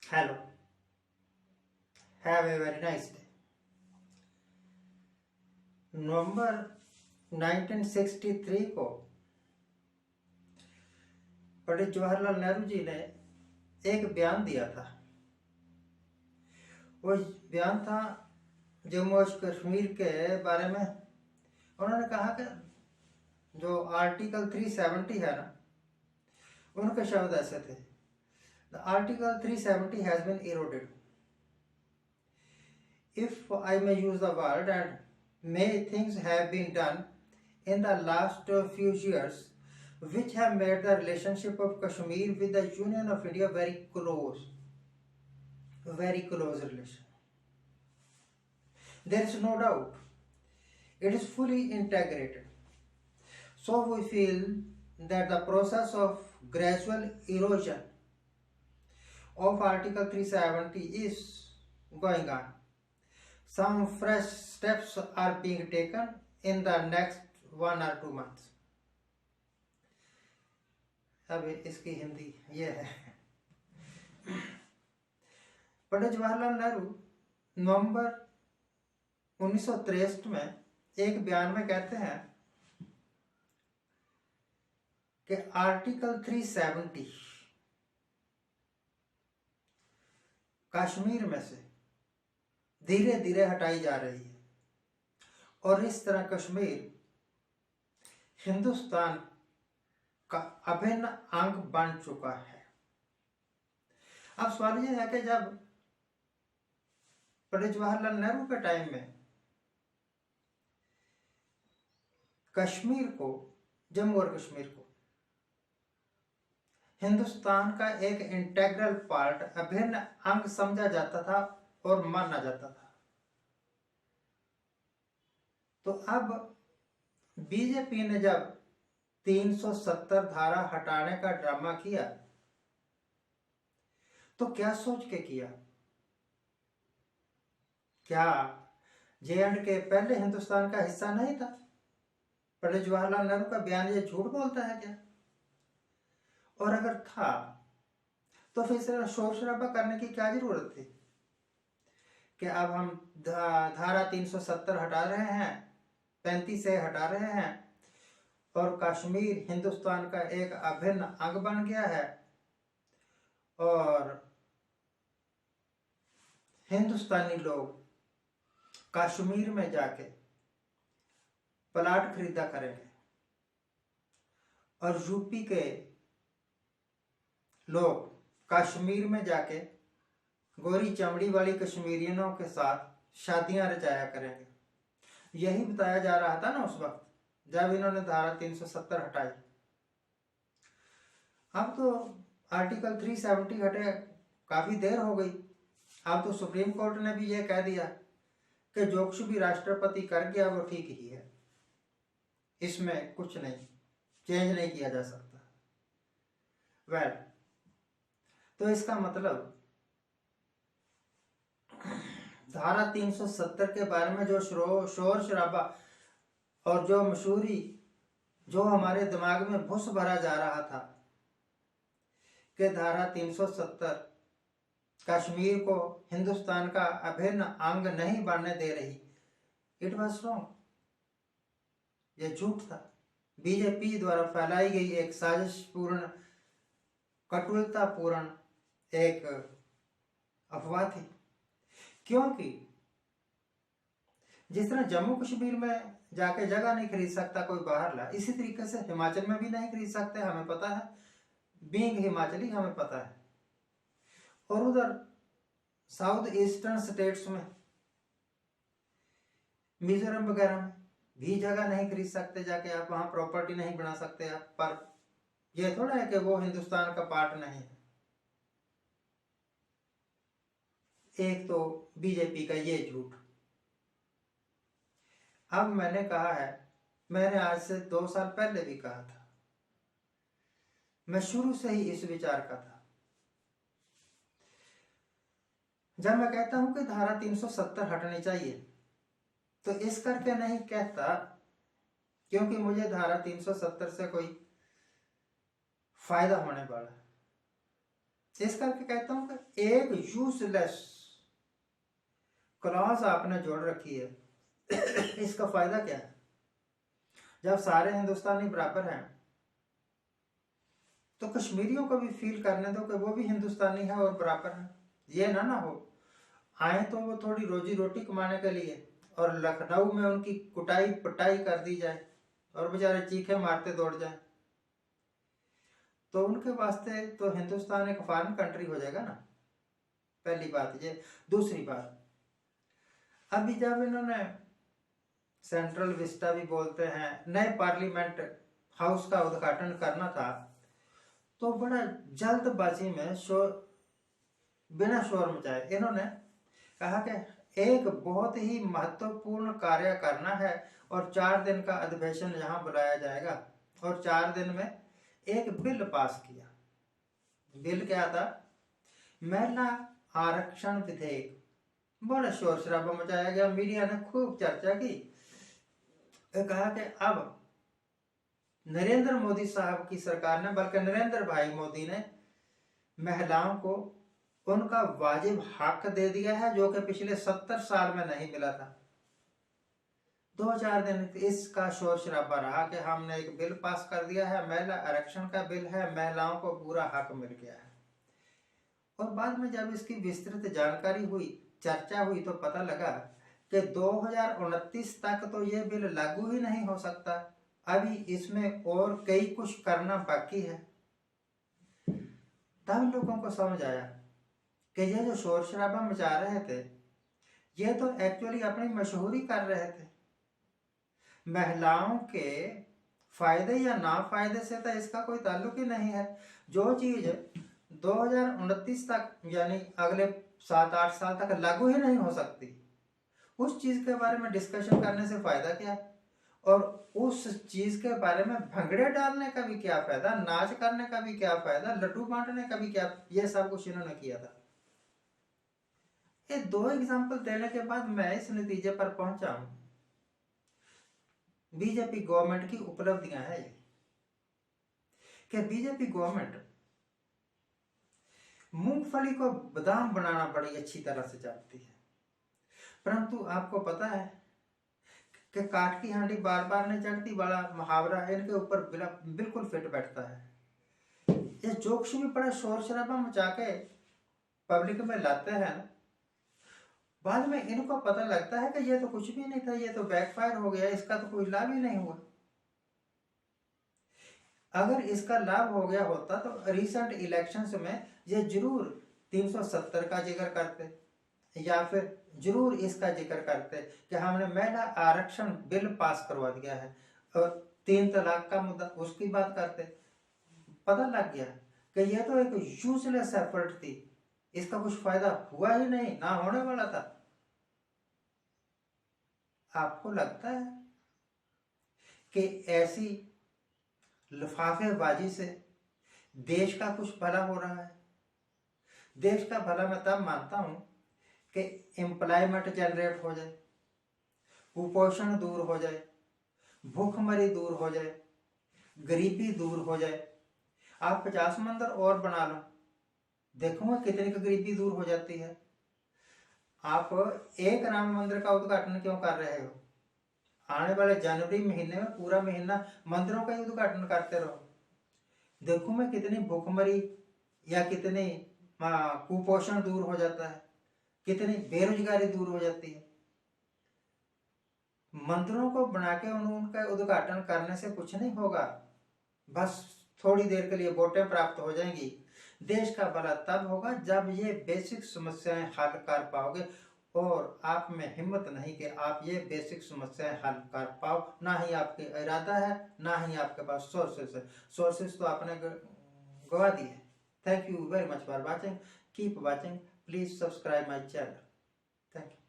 Hello, have a very nice day. नवंबर 1963 को पंडित जवाहरलाल नेहरू जी ने एक बयान दिया था। वो बयान था जम्मू और कश्मीर के बारे में। उन्होंने कहा कि जो आर्टिकल 370 है ना, उनके शब्द ऐसे थे, the article 370 has been eroded. If I may use the word, and many things have been done in the last few years which have made the relationship of Kashmir with the Union of India very close relation. There is no doubt. It is fully integrated. So we feel that the process of gradual erosion of Article 370 is going on. Some fresh steps are being taken in the next 1 or 2 months. अब इसकी हिंदी ये है। पंडित जवाहरलाल नेहरू नवंबर 1963 में एक बयान में कहते हैं कि आर्टिकल 370 कश्मीर में से धीरे धीरे हटाई जा रही है और इस तरह कश्मीर हिंदुस्तान का अभिन्न अंग बन चुका है। अब सवाल यह है कि जब पंडित जवाहरलाल नेहरू के टाइम में कश्मीर को, जम्मू और कश्मीर को हिंदुस्तान का एक इंटेग्रल पार्ट, अभिन्न अंग समझा जाता था और माना जाता था, तो अब बीजेपी ने जब 370 धारा हटाने का ड्रामा किया तो क्या सोच के किया? क्या J&K पहले हिंदुस्तान का हिस्सा नहीं था? पंडित जवाहरलाल नेहरू का बयान ये झूठ बोलता है क्या? और अगर था तो फिर शोर शराबा करने की क्या जरूरत थी कि अब हम धारा 370 हटा रहे हैं, 35 से हटा रहे हैं और कश्मीर हिंदुस्तान का एक अभिन्न अंग बन गया है और हिंदुस्तानी लोग कश्मीर में जाके प्लाट खरीदा करेंगे और यूपी के लोग कश्मीर में जाके गोरी चमड़ी वाली कश्मीरियों के साथ शादियां रचाया करेंगे। यही बताया जा रहा था ना उस वक्त जब इन्होंने धारा 370 हटाई। अब तो आर्टिकल 370 हटे काफी देर हो गई। अब तो सुप्रीम कोर्ट ने भी यह कह दिया कि जो कुछ भी राष्ट्रपति कर गया वो ठीक ही है, इसमें कुछ नहीं चेंज नहीं किया जा सकता। तो इसका मतलब धारा 370 के बारे में जो शोर शराबा और जो मशहूरी जो हमारे दिमाग में भूस भरा जा रहा था कि धारा 370 कश्मीर को हिंदुस्तान का अभिन्न अंग नहीं बनने दे रही, इट वॉज रॉन्ग। यह झूठ था, बीजेपी द्वारा फैलाई गई एक साजिशपूर्ण, कटुलतापूर्ण एक अफवाह थी। क्योंकि जिस तरह जम्मू कश्मीर में जाके जगह नहीं खरीद सकता कोई बाहरला, इसी तरीके से हिमाचल में भी नहीं खरीद सकते, हमें पता है, बीइंग हिमाचली हमें पता है। और उधर साउथ ईस्टर्न स्टेट्स में, मिजोरम वगैरह में भी जगह नहीं खरीद सकते जाके, आप वहां प्रॉपर्टी नहीं बना सकते आप। पर यह थोड़ा है कि वो हिंदुस्तान का पार्ट नहीं है। एक तो बीजेपी का ये झूठ। अब मैंने कहा है, मैंने आज से 2 साल पहले भी कहा था, मैं शुरू से ही इस विचार का था। जब मैं कहता हूं कि धारा 370 हटनी चाहिए तो इस करके नहीं कहता क्योंकि मुझे धारा 370 से कोई फायदा होने वाला, इस करके कहता हूं कि एक यूजलेस क्लॉज आपने जोड़ रखी है। इसका फायदा क्या है? जब सारे हिंदुस्तानी बराबर हैं तो कश्मीरियों को भी फील करने दो कि वो भी हिंदुस्तानी है और बराबर है। ये ना हो आए तो वो थोड़ी रोजी रोटी कमाने के लिए और लखनऊ में उनकी कुटाई पटाई कर दी जाए और बेचारे चीखे मारते दौड़ जाए, तो उनके वास्ते तो हिंदुस्तान एक फॉरेन कंट्री हो जाएगा ना। पहली बात ये। दूसरी बात, अभी जब इन्होंने सेंट्रल विस्टा भी बोलते हैं नए पार्लियामेंट हाउस का उद्घाटन करना था, तो बड़ा जल्दबाजी में बिना शोर मचाए इन्होंने कहा कि एक बहुत ही महत्वपूर्ण कार्य करना है और 4 दिन का अधिवेशन यहाँ बुलाया जाएगा, और 4 दिन में एक बिल पास किया। बिल क्या था? महिला आरक्षण विधेयक। बड़ा शोर शराबा मचाया गया, मीडिया ने खूब चर्चा की। कहा कि अब नरेंद्र मोदी साहब की सरकार ने, बल्कि नरेंद्र भाई मोदी ने महिलाओं को उनका वाजिब हक दे दिया है जो कि पिछले 70 साल में नहीं मिला था। 2-4 दिन इसका शोर शराबा रहा कि हमने एक बिल पास कर दिया है, महिला आरक्षण का बिल है, महिलाओं को पूरा हक मिल गया है। और बाद में जब इसकी विस्तृत जानकारी हुई, चर्चा हुई, तो पता लगा कि 2029 तक तो ये बिल लागू ही नहीं हो सकता, अभी इसमें और कई कुछ करना बाकी है। तब लोगों को समझ आया कि ये जो शोर शराबा मचा रहे थे ये तो एक्चुअली अपनी मशहूरी कर रहे थे। महिलाओं के फायदे या ना फायदे से तो इसका कोई ताल्लुक ही नहीं है। जो चीज 2029 तक यानी अगले 7-8 साल तक लागू ही नहीं हो सकती, उस चीज के बारे में डिस्कशन करने से फायदा क्या? और उस चीज के बारे में भंगड़े डालने का भी क्या फायदा, नाच करने का भी क्या फायदा, लड्डू बांटने का भी क्या? ये सब कुछ इन्होंने किया था। ये 2 एग्जाम्पल देने के बाद मैं इस नतीजे पर पहुंचा हूं, बीजेपी गवर्नमेंट की उपलब्धियां हैं ये कि बीजेपी गवर्नमेंट मूंगफली को बादाम बनाना बड़ी अच्छी तरह से जानती है। परंतु आपको पता है कि काठ की हांडी बार बार नहीं चढ़ती वाला मुहावरा इनके ऊपर बिल्कुल फिट बैठता है। ये जोक्स भी बड़ा शोर शराबा मचा के पब्लिक में लाते हैं, बाद में इनको पता लगता है कि ये तो कुछ भी नहीं था, ये तो बैकफायर हो गया, इसका तो कोई लाभ ही नहीं हुआ। अगर इसका लाभ हो गया होता तो रिसेंट इलेक्शंस में ये जरूर 370 का जिक्र करते या फिर जरूर इसका जिक्र करते कि हमने महिला आरक्षण बिल पास करवा दिया है, और 3 तलाक का मुद्दा उसकी बात करते। पता लग गया कि यह तो एक यूजलेस एफर्ट थी, इसका कुछ फायदा हुआ ही नहीं, ना होने वाला था। आपको लगता है कि ऐसी लिफाफेबाजी से देश का कुछ भला हो रहा है? देश का भला मैं तब मानता हूं कि एम्प्लॉयमेंट जनरेट हो जाए, कुपोषण दूर हो जाए, भूखमरी दूर हो जाए, गरीबी दूर हो जाए। आप 50 मंदिर और बना लो, देखूंगा कितनी की गरीबी दूर हो जाती है। आप एक राम मंदिर का उद्घाटन क्यों कर रहे हो? आने वाले जनवरी महीने में पूरा महीना मंदिरों का ही उद्घाटन करते रहो, देखो मैं कितनी भूखमरी या कितनी कुपोषण दूर हो जाता है, कितनी बेरोजगारी दूर हो जाती है। मंदिरों को बना के उनका उद्घाटन करने से कुछ नहीं होगा, बस थोड़ी देर के लिए वोटें प्राप्त हो जाएंगी। देश का भला तब होगा जब ये बेसिक समस्याएं हल कर पाओगे, और आप में हिम्मत नहीं कि आप ये बेसिक समस्याएं हल कर पाओ, ना ही आपके इरादा है, ना ही आपके पास सोर्सेस है। सोर्सेस तो आपने गवा दिए। Thank you very much for watching, keep watching, please subscribe my channel. Thank you.